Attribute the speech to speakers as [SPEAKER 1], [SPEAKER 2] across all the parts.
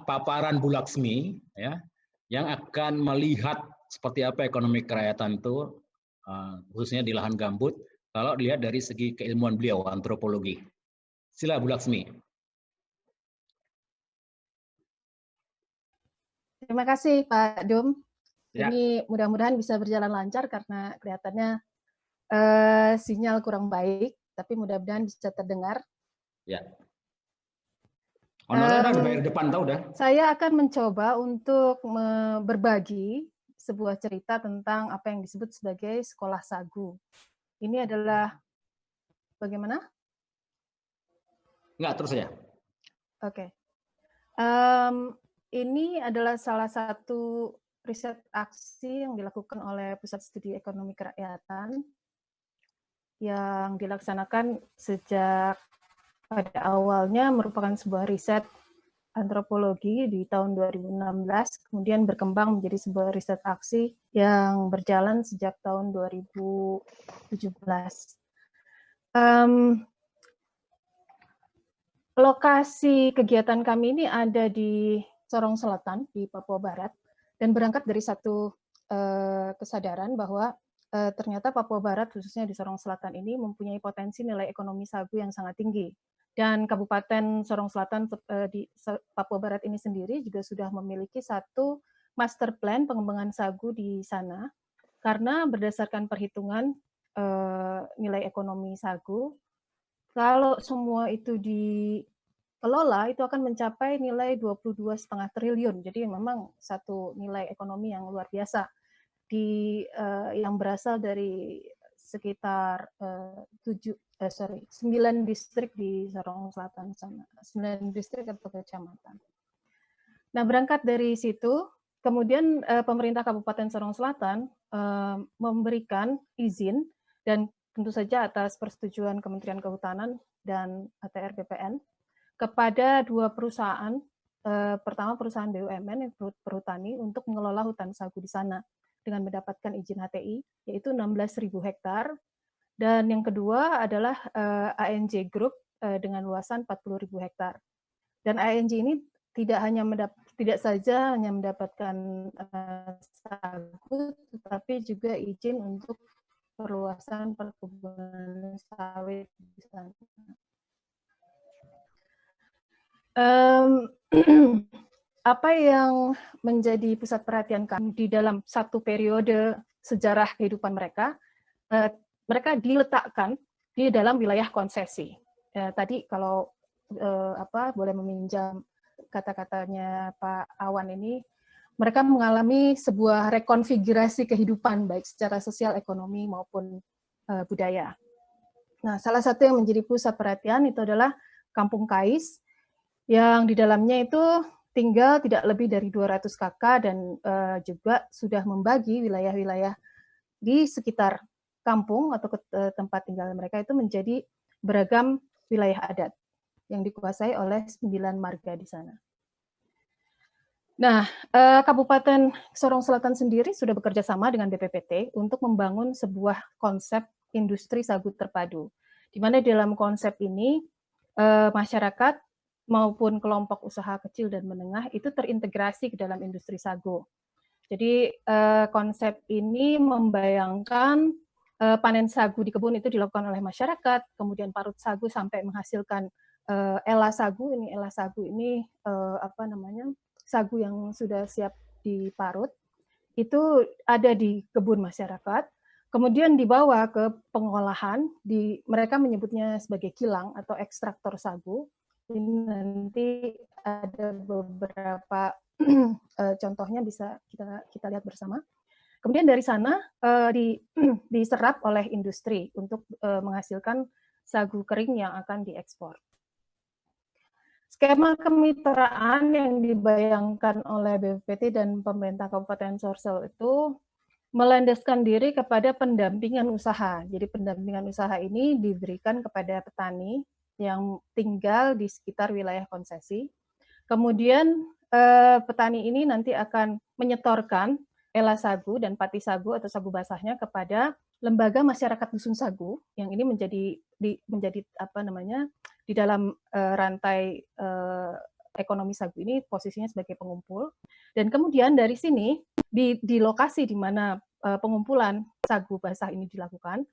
[SPEAKER 1] paparan Bu Laksmi ya, yang akan melihat seperti apa ekonomi kerakyatan itu, khususnya di lahan gambut, kalau dilihat dari segi keilmuan beliau, antropologi. Sila Bu Laksmi.
[SPEAKER 2] Terima kasih Pak Dum.
[SPEAKER 1] Ya.
[SPEAKER 2] Ini mudah-mudahan bisa berjalan lancar karena kelihatannya sinyal kurang baik, tapi mudah-mudahan bisa terdengar.
[SPEAKER 1] Ya. Honornya udah dibayar depan tahu dah.
[SPEAKER 2] Saya akan mencoba untuk berbagi sebuah cerita tentang apa yang disebut sebagai sekolah sagu. Ini adalah bagaimana?
[SPEAKER 1] Enggak, terus ya.
[SPEAKER 2] Oke. Ini adalah salah satu riset aksi yang dilakukan oleh Pusat Studi Ekonomi Kerakyatan yang dilaksanakan sejak pada awalnya merupakan sebuah riset antropologi di tahun 2016, kemudian berkembang menjadi sebuah riset aksi yang berjalan sejak tahun 2017. Lokasi kegiatan kami ini ada di Sorong Selatan, di Papua Barat, dan berangkat dari satu kesadaran bahwa ternyata Papua Barat, khususnya di Sorong Selatan ini, mempunyai potensi nilai ekonomi sagu yang sangat tinggi. Dan Kabupaten Sorong Selatan di Papua Barat ini sendiri juga sudah memiliki satu master plan pengembangan sagu di sana, karena berdasarkan perhitungan nilai ekonomi sagu, kalau semua itu dikelola, itu akan mencapai nilai 22,5 triliun. Jadi memang satu nilai ekonomi yang luar biasa yang berasal dari sekitar 9 distrik di Sorong Selatan sana, 9 distrik atau kecamatan. Nah, berangkat dari situ, kemudian pemerintah Kabupaten Sorong Selatan memberikan izin, dan tentu saja atas persetujuan Kementerian Kehutanan dan ATR BPN, kepada dua perusahaan, pertama perusahaan BUMN yang perhutani untuk mengelola hutan sagu di sana dengan mendapatkan izin HTI, yaitu 16.000 hektar, dan yang kedua adalah ANJ Group dengan luasan 40.000 hektar. Dan ANJ ini tidak saja hanya mendapatkan sagu, tetapi juga izin untuk perluasan perkebunan sawit di sana. Apa yang menjadi pusat perhatian kami di dalam satu periode sejarah kehidupan mereka, mereka diletakkan di dalam wilayah konsesi. Tadi kalau boleh meminjam kata-katanya Pak Awan ini, mereka mengalami sebuah rekonfigurasi kehidupan baik secara sosial, ekonomi maupun budaya. Nah, salah satu yang menjadi pusat perhatian itu adalah Kampung Kais, yang di dalamnya itu tinggal tidak lebih dari 200 kakak dan juga sudah membagi wilayah-wilayah di sekitar kampung atau tempat tinggal mereka itu menjadi beragam wilayah adat yang dikuasai oleh 9 marga di sana. Nah, Kabupaten Sorong Selatan sendiri sudah bekerja sama dengan BPPT untuk membangun sebuah konsep industri sagu terpadu, di mana dalam konsep ini masyarakat maupun kelompok usaha kecil dan menengah itu terintegrasi ke dalam industri sagu. Jadi konsep ini membayangkan panen sagu di kebun itu dilakukan oleh masyarakat, kemudian parut sagu sampai menghasilkan ela sagu. Ela sagu ini sagu yang sudah siap diparut, itu ada di kebun masyarakat, kemudian dibawa ke pengolahan, mereka menyebutnya sebagai kilang atau ekstraktor sagu. Ini nanti ada beberapa contohnya bisa kita lihat bersama. Kemudian dari sana diserap oleh industri untuk menghasilkan sagu kering yang akan diekspor. Skema kemitraan yang dibayangkan oleh BPPT dan pemerintah Kabupaten Sorsel itu melandaskan diri kepada pendampingan usaha. Jadi pendampingan usaha ini diberikan kepada petani yang tinggal di sekitar wilayah konsesi. Kemudian petani ini nanti akan menyetorkan ela sagu dan pati sagu atau sagu basahnya kepada lembaga masyarakat dusun sagu, yang ini menjadi di dalam rantai ekonomi sagu ini posisinya sebagai pengumpul, dan kemudian dari sini di lokasi di mana pengumpulan sagu basah ini dilakukan,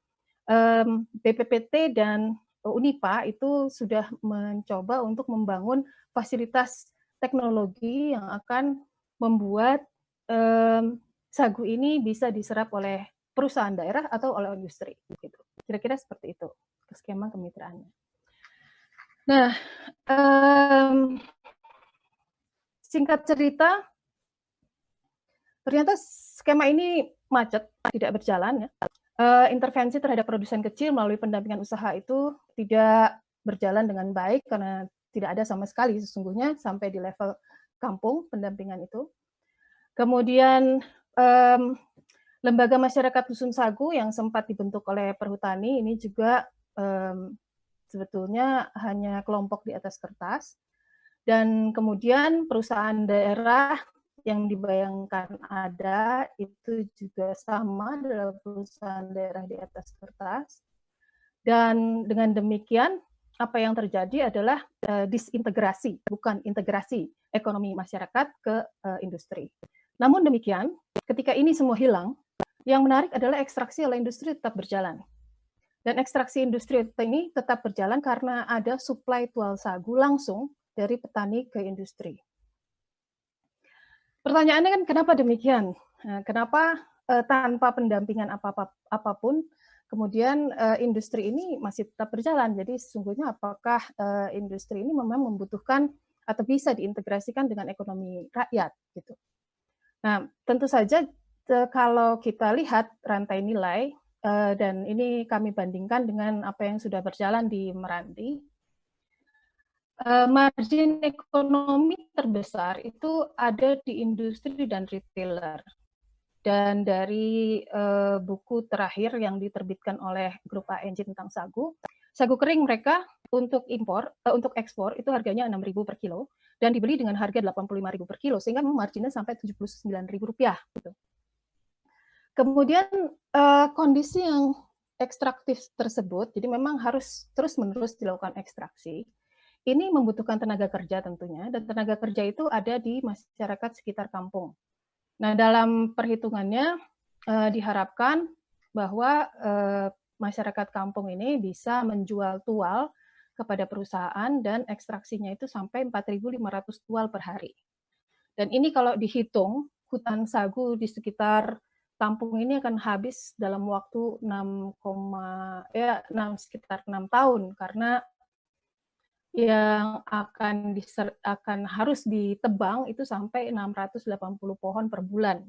[SPEAKER 2] BPPT dan Unipa itu sudah mencoba untuk membangun fasilitas teknologi yang akan membuat sagu ini bisa diserap oleh perusahaan daerah atau oleh industri. Gitu. Kira-kira seperti itu skema kemitraannya. Nah, singkat cerita, ternyata skema ini macet, tidak berjalan ya. Intervensi terhadap produsen kecil melalui pendampingan usaha itu tidak berjalan dengan baik karena tidak ada sama sekali sesungguhnya sampai di level kampung pendampingan itu. Kemudian lembaga masyarakat dusun sagu yang sempat dibentuk oleh Perhutani ini juga sebetulnya hanya kelompok di atas kertas. Dan kemudian perusahaan daerah yang dibayangkan ada itu juga sama adalah perusahaan daerah di atas kertas. Dan dengan demikian apa yang terjadi adalah disintegrasi, bukan integrasi ekonomi masyarakat ke industri. Namun demikian, ketika ini semua hilang, yang menarik adalah ekstraksi oleh industri tetap berjalan. Dan ekstraksi industri ini tetap berjalan karena ada suplai tual sagu langsung dari petani ke industri. Pertanyaannya kan kenapa demikian? Kenapa tanpa pendampingan apapun, kemudian industri ini masih tetap berjalan? Jadi sesungguhnya apakah industri ini memang membutuhkan atau bisa diintegrasikan dengan ekonomi rakyat? Gitu. Nah, tentu saja kalau kita lihat rantai nilai, dan ini kami bandingkan dengan apa yang sudah berjalan di Meranti, margin ekonomi terbesar itu ada di industri dan retailer. Dan dari buku terakhir yang diterbitkan oleh grup ANJ tentang sagu kering mereka untuk untuk ekspor itu harganya 6.000 per kilo dan dibeli dengan harga 85.000 per kilo sehingga marginnya sampai Rp79.000 gitu. Kemudian kondisi yang ekstraktif tersebut, jadi memang harus terus-menerus dilakukan ekstraksi. Ini membutuhkan tenaga kerja tentunya, dan tenaga kerja itu ada di masyarakat sekitar kampung. Nah, dalam perhitungannya diharapkan bahwa masyarakat kampung ini bisa menjual tual kepada perusahaan dan ekstraksinya itu sampai 4.500 tual per hari. Dan ini kalau dihitung, hutan sagu di sekitar kampung ini akan habis dalam waktu sekitar 6 tahun, karena yang akan harus ditebang itu sampai 680 pohon per bulan.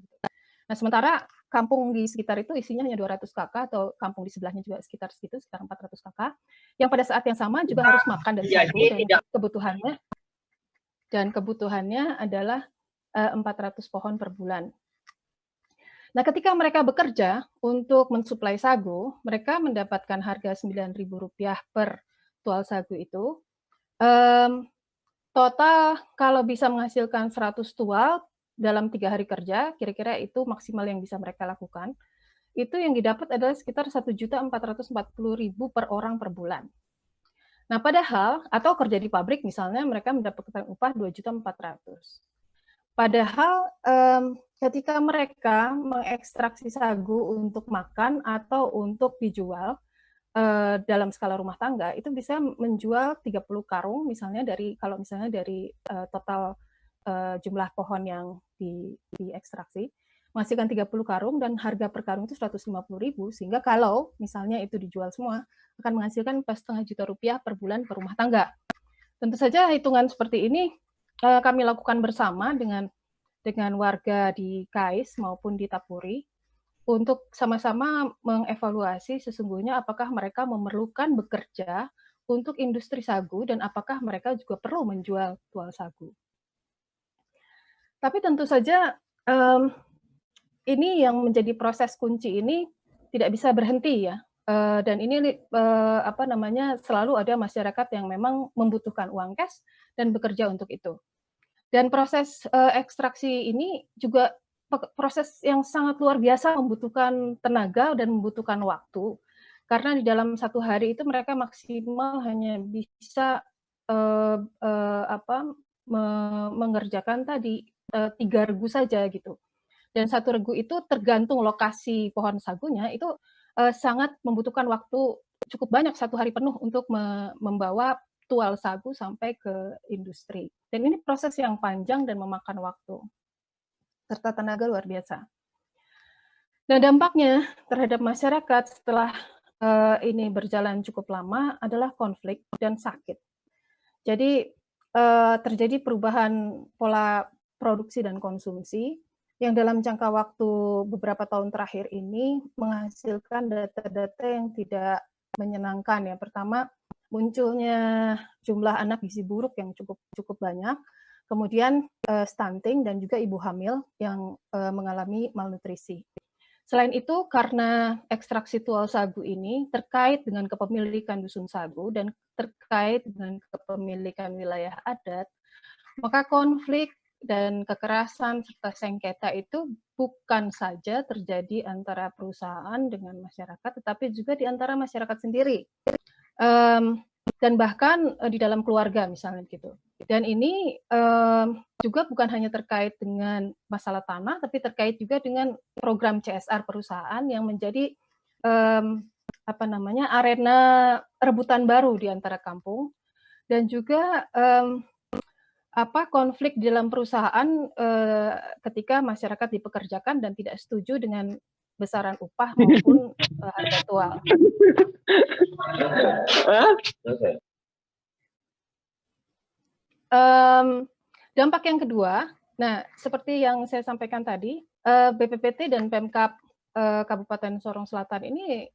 [SPEAKER 2] Nah, sementara kampung di sekitar itu isinya hanya 200 kakak, atau kampung di sebelahnya juga sekitar 400 kakak, yang pada saat yang sama juga harus makan dari sagu, dan kebutuhannya adalah 400 pohon per bulan. Nah, ketika mereka bekerja untuk mensuplai sagu, mereka mendapatkan harga Rp9.000 per tual sagu itu. Total kalau bisa menghasilkan 100 tual dalam 3 hari kerja, kira-kira itu maksimal yang bisa mereka lakukan. Itu yang didapat adalah sekitar Rp1.440.000 per orang per bulan. Nah, padahal, atau kerja di pabrik misalnya mereka mendapatkan upah Rp2.400.000. Padahal ketika mereka mengekstraksi sagu untuk makan atau untuk dijual, dalam skala rumah tangga itu bisa menjual 30 karung misalnya dari total jumlah pohon yang diekstraksi, menghasilkan 30 karung dan harga per karung itu Rp150.000, sehingga kalau misalnya itu dijual semua akan menghasilkan Rp4.500.000 per bulan per rumah tangga. Tentu saja hitungan seperti ini kami lakukan bersama dengan warga di Kais maupun di Tapuri, untuk sama-sama mengevaluasi sesungguhnya apakah mereka memerlukan bekerja untuk industri sagu dan apakah mereka juga perlu menjual tual sagu. Tapi tentu saja ini yang menjadi proses kunci ini tidak bisa berhenti ya, dan ini selalu ada masyarakat yang memang membutuhkan uang cash dan bekerja untuk itu. Dan proses ekstraksi ini juga proses yang sangat luar biasa, membutuhkan tenaga dan membutuhkan waktu, karena di dalam 1 hari itu mereka maksimal hanya bisa mengerjakan tadi 3 regu saja gitu. Dan 1 regu itu tergantung lokasi pohon sagunya itu sangat membutuhkan waktu cukup banyak 1 hari penuh untuk membawa tual sagu sampai ke industri. Dan ini proses yang panjang dan memakan waktu serta tenaga luar biasa. Nah, dampaknya terhadap masyarakat setelah ini berjalan cukup lama adalah konflik dan sakit. Jadi terjadi perubahan pola produksi dan konsumsi yang dalam jangka waktu beberapa tahun terakhir ini menghasilkan data-data yang tidak menyenangkan ya. Pertama, munculnya jumlah anak gizi buruk yang cukup banyak, kemudian stunting dan juga ibu hamil yang mengalami malnutrisi. Selain itu, karena ekstraksi tual sagu ini terkait dengan kepemilikan dusun sagu dan terkait dengan kepemilikan wilayah adat, maka konflik dan kekerasan serta sengketa itu bukan saja terjadi antara perusahaan dengan masyarakat, tetapi juga di antara masyarakat sendiri. Dan bahkan di dalam keluarga misalnya gitu. Dan ini juga bukan hanya terkait dengan masalah tanah, tapi terkait juga dengan program CSR perusahaan yang menjadi arena rebutan baru di antara kampung, dan juga konflik di dalam perusahaan ketika masyarakat dipekerjakan dan tidak setuju dengan besaran upah maupun harga tual. Dampak yang kedua, nah seperti yang saya sampaikan tadi, BPPT dan Pemkab Kabupaten Sorong Selatan ini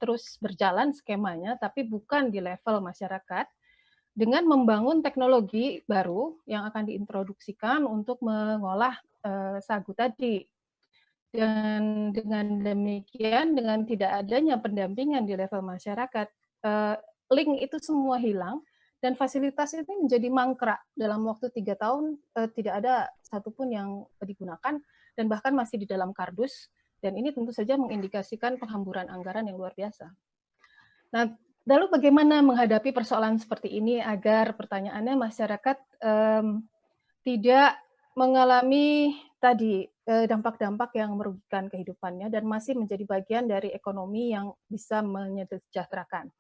[SPEAKER 2] terus berjalan skemanya, tapi bukan di level masyarakat, dengan membangun teknologi baru yang akan diintroduksikan untuk mengolah sagu tadi. Dan dengan demikian, dengan tidak adanya pendampingan di level masyarakat, link itu semua hilang, dan fasilitas itu menjadi mangkrak. Dalam waktu 3 tahun tidak ada satupun yang digunakan, dan bahkan masih di dalam kardus, dan ini tentu saja mengindikasikan penghamburan anggaran yang luar biasa. Nah, lalu bagaimana menghadapi persoalan seperti ini agar pertanyaannya masyarakat tidak mengalami tadi dampak-dampak yang merugikan kehidupannya dan masih menjadi bagian dari ekonomi yang bisa menyejahterakan.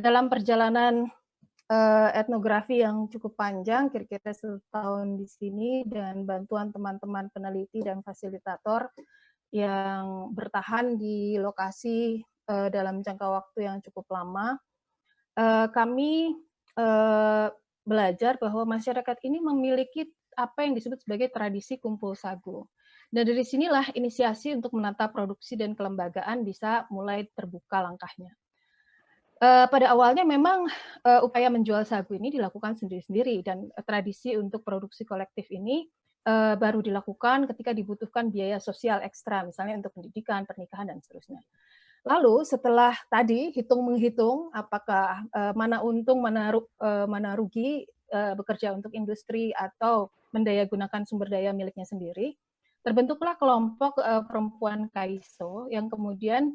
[SPEAKER 2] Dalam perjalanan etnografi yang cukup panjang, kira-kira 1 tahun di sini, dan bantuan teman-teman peneliti dan fasilitator yang bertahan di lokasi dalam jangka waktu yang cukup lama, kami belajar bahwa masyarakat ini memiliki apa yang disebut sebagai tradisi kumpul sagu. Dan dari sinilah inisiasi untuk menata produksi dan kelembagaan bisa mulai terbuka langkahnya. Pada awalnya memang upaya menjual sagu ini dilakukan sendiri-sendiri, dan tradisi untuk produksi kolektif ini baru dilakukan ketika dibutuhkan biaya sosial ekstra, misalnya untuk pendidikan, pernikahan, dan seterusnya. Lalu setelah tadi hitung-menghitung apakah mana untung, mana rugi bekerja untuk industri atau mendayagunakan sumber daya miliknya sendiri, terbentuklah kelompok perempuan KAISO yang kemudian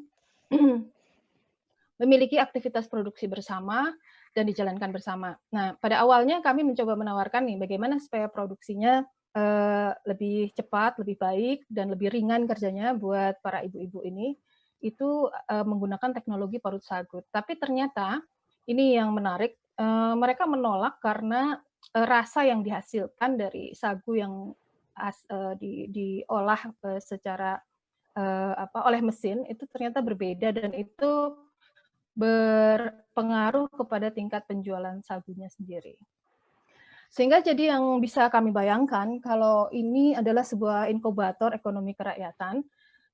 [SPEAKER 2] memiliki aktivitas produksi bersama dan dijalankan bersama. Nah, pada awalnya kami mencoba menawarkan nih bagaimana supaya produksinya lebih cepat, lebih baik, dan lebih ringan kerjanya buat para ibu-ibu ini, itu menggunakan teknologi parut sagu. Tapi ternyata ini yang menarik, mereka menolak karena rasa yang dihasilkan dari sagu yang diolah secara oleh mesin itu ternyata berbeda, dan itu berpengaruh kepada tingkat penjualan sagunya sendiri. Sehingga jadi yang bisa kami bayangkan, kalau ini adalah sebuah inkubator ekonomi kerakyatan,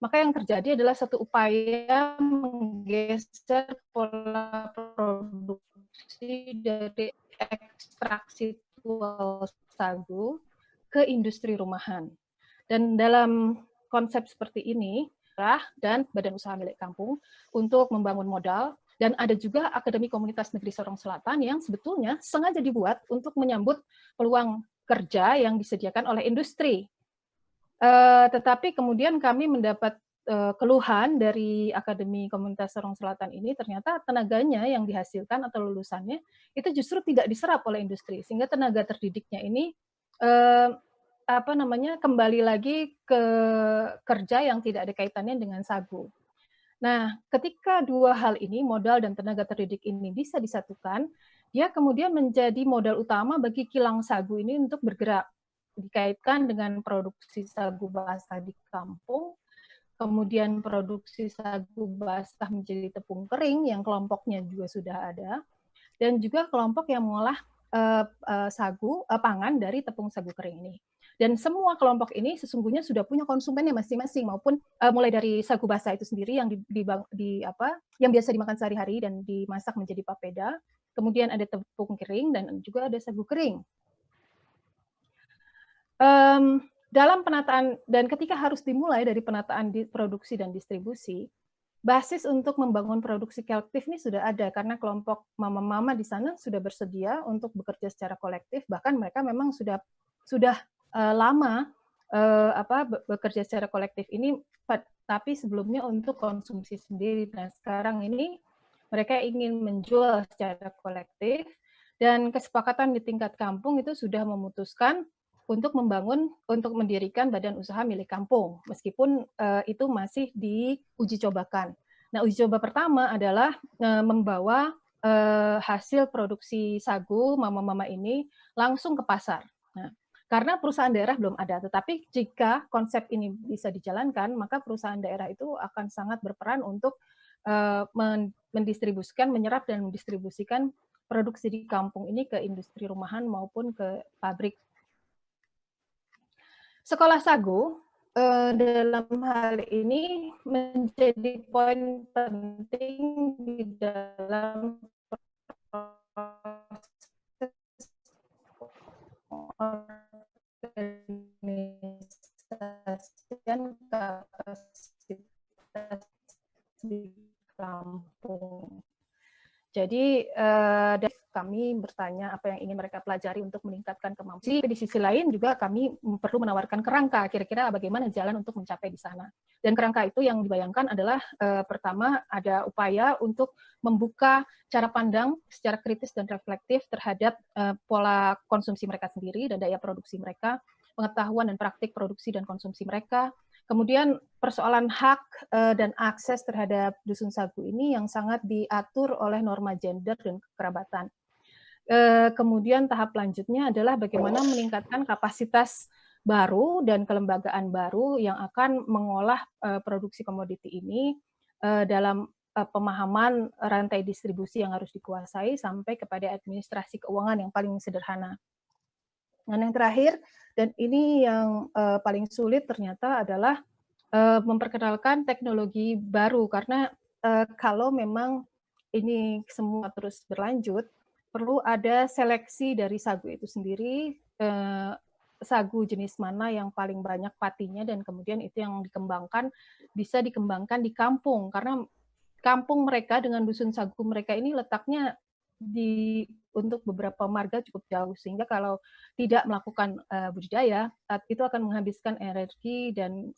[SPEAKER 2] maka yang terjadi adalah satu upaya menggeser pola produksi dari ekstraksi tual sagu ke industri rumahan. Dan dalam konsep seperti ini, dan badan usaha milik kampung untuk membangun modal, dan ada juga Akademi Komunitas Negeri Sorong Selatan yang sebetulnya sengaja dibuat untuk menyambut peluang kerja yang disediakan oleh industri. Tetapi kemudian kami mendapat keluhan dari Akademi Komunitas Sorong Selatan ini, ternyata tenaganya yang dihasilkan atau lulusannya itu justru tidak diserap oleh industri, sehingga tenaga terdidiknya ini kembali lagi ke kerja yang tidak ada kaitannya dengan sagu. Nah, ketika dua hal ini, modal dan tenaga terdidik ini bisa disatukan, dia kemudian menjadi modal utama bagi kilang sagu ini untuk bergerak, dikaitkan dengan produksi sagu basah di kampung, kemudian produksi sagu basah menjadi tepung kering yang kelompoknya juga sudah ada, dan juga kelompok yang mengolah pangan dari tepung sagu kering ini. Dan semua kelompok ini sesungguhnya sudah punya konsumennya masing-masing, maupun mulai dari sagu basah itu sendiri yang yang biasa dimakan sehari-hari dan dimasak menjadi papeda, kemudian ada tepung kering dan juga ada sagu kering. Dalam penataan, dan ketika harus dimulai dari penataan produksi dan distribusi, basis untuk membangun produksi kolektif ini sudah ada, karena kelompok mama-mama di sana sudah bersedia untuk bekerja secara kolektif, bahkan mereka memang sudah lama bekerja secara kolektif ini, tapi sebelumnya untuk konsumsi sendiri. Nah, sekarang ini mereka ingin menjual secara kolektif, dan kesepakatan di tingkat kampung itu sudah memutuskan untuk mendirikan badan usaha milik kampung, meskipun itu masih diuji cobakan. Nah, uji coba pertama adalah membawa hasil produksi sagu mama-mama ini langsung ke pasar. Nah, karena perusahaan daerah belum ada, tetapi jika konsep ini bisa dijalankan, maka perusahaan daerah itu akan sangat berperan untuk mendistribusikan, menyerap dan mendistribusikan produksi di kampung ini ke industri rumahan maupun ke pabrik. Sekolah sagu dalam hal ini menjadi poin penting di dalam proses organisasian kapasitas di kampung. Jadi kami bertanya apa yang ingin mereka pelajari untuk meningkatkan kemampuan. Di sisi lain juga kami perlu menawarkan kerangka, kira-kira bagaimana jalan untuk mencapai di sana. Dan kerangka itu yang dibayangkan adalah pertama ada upaya untuk membuka cara pandang secara kritis dan reflektif terhadap pola konsumsi mereka sendiri dan daya produksi mereka, pengetahuan dan praktik produksi dan konsumsi mereka. Kemudian persoalan hak dan akses terhadap dusun sagu ini yang sangat diatur oleh norma gender dan kekerabatan. Kemudian tahap lanjutnya adalah bagaimana meningkatkan kapasitas baru dan kelembagaan baru yang akan mengolah produksi komoditi ini dalam pemahaman rantai distribusi yang harus dikuasai sampai kepada administrasi keuangan yang paling sederhana. Dan yang terakhir, dan ini yang paling sulit ternyata adalah memperkenalkan teknologi baru, karena kalau memang ini semua terus berlanjut, perlu ada seleksi dari sagu itu sendiri, sagu jenis mana yang paling banyak patinya, dan kemudian itu yang bisa dikembangkan di kampung, karena kampung mereka dengan dusun sagu mereka ini letaknya untuk beberapa marga cukup jauh, sehingga kalau tidak melakukan budidaya, itu akan menghabiskan energi dan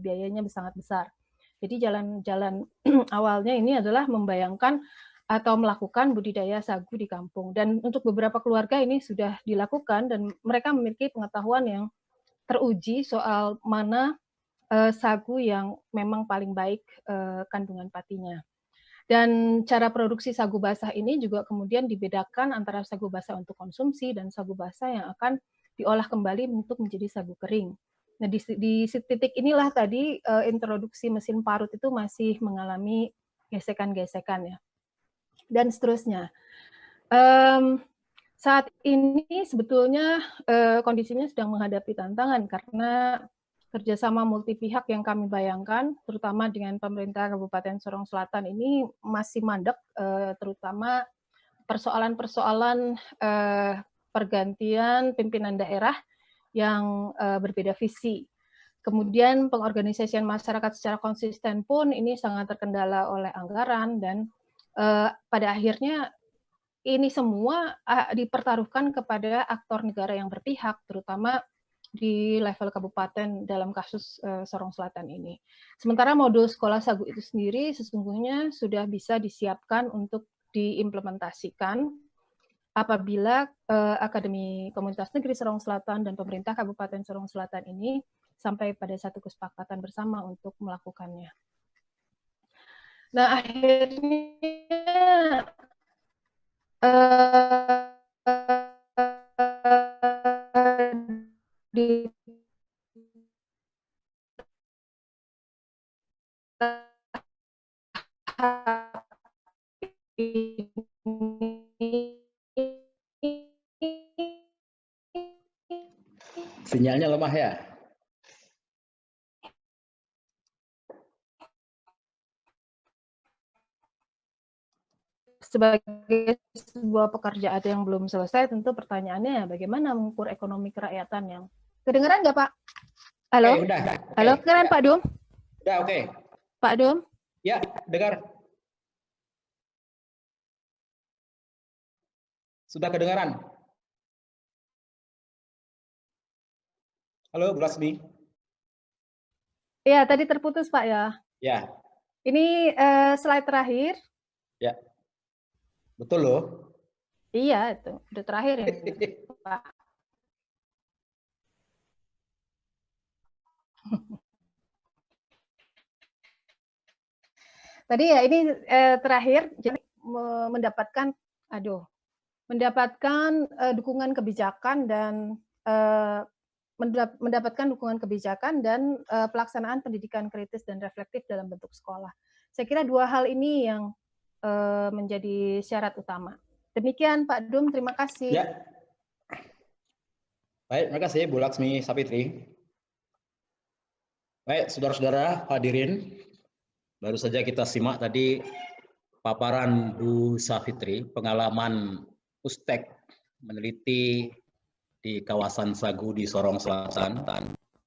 [SPEAKER 2] biayanya sangat besar. Jadi jalan-jalan awalnya ini adalah membayangkan atau melakukan budidaya sagu di kampung. Dan untuk beberapa keluarga ini sudah dilakukan, dan mereka memiliki pengetahuan yang teruji soal mana sagu yang memang paling baik kandungan patinya. Dan cara produksi sagu basah ini juga kemudian dibedakan antara sagu basah untuk konsumsi dan sagu basah yang akan diolah kembali untuk menjadi sagu kering. Nah, di titik inilah tadi introduksi mesin parut itu masih mengalami gesekan-gesekan ya. Dan seterusnya. Saat ini sebetulnya kondisinya sedang menghadapi tantangan karena kerjasama multi pihak yang kami bayangkan, terutama dengan pemerintah Kabupaten Sorong Selatan ini masih mandek, terutama persoalan-persoalan pergantian pimpinan daerah yang berbeda visi. Kemudian pengorganisasian masyarakat secara konsisten pun ini sangat terkendala oleh anggaran, dan pada akhirnya ini semua dipertaruhkan kepada aktor negara yang berpihak, terutama di level kabupaten dalam kasus Sorong Selatan ini. Sementara modul sekolah sagu itu sendiri sesungguhnya sudah bisa disiapkan untuk diimplementasikan apabila Akademi Komunitas Negeri Sorong Selatan dan pemerintah Kabupaten Sorong Selatan ini sampai pada satu kesepakatan bersama untuk melakukannya. Nah, akhirnya di
[SPEAKER 1] Sinyalnya lemah ya?
[SPEAKER 2] Sebagai sebuah pekerjaan yang belum selesai, tentu pertanyaannya bagaimana mengukur ekonomi kerakyatan yang kedengeran nggak Pak? Halo?
[SPEAKER 1] Udah.
[SPEAKER 2] Halo, kedengeran Pak Dum?
[SPEAKER 1] Udah, oke.
[SPEAKER 2] Pak Dum?
[SPEAKER 1] Ya, dengar. Sudah kedengaran. Halo, Bu Lasmi.
[SPEAKER 2] Iya, tadi terputus Pak ya.
[SPEAKER 1] Ya.
[SPEAKER 2] Ini slide terakhir.
[SPEAKER 1] Ya. Betul loh.
[SPEAKER 2] Iya, itu udah terakhir ini, Pak. Tadi ya ini terakhir, jadi mendapatkan dukungan kebijakan dan mendapatkan dukungan kebijakan dan pelaksanaan pendidikan kritis dan reflektif dalam bentuk sekolah. Saya kira dua hal ini yang menjadi syarat utama. Demikian Pak Dum, terima kasih.
[SPEAKER 1] Ya. Baik, terima kasih Bu Laksmi Sapitri. Baik, saudara-saudara hadirin, baru saja kita simak tadi paparan Bu Sapitri, pengalaman Ustek meneliti di kawasan Sagu di Sorong Selatan.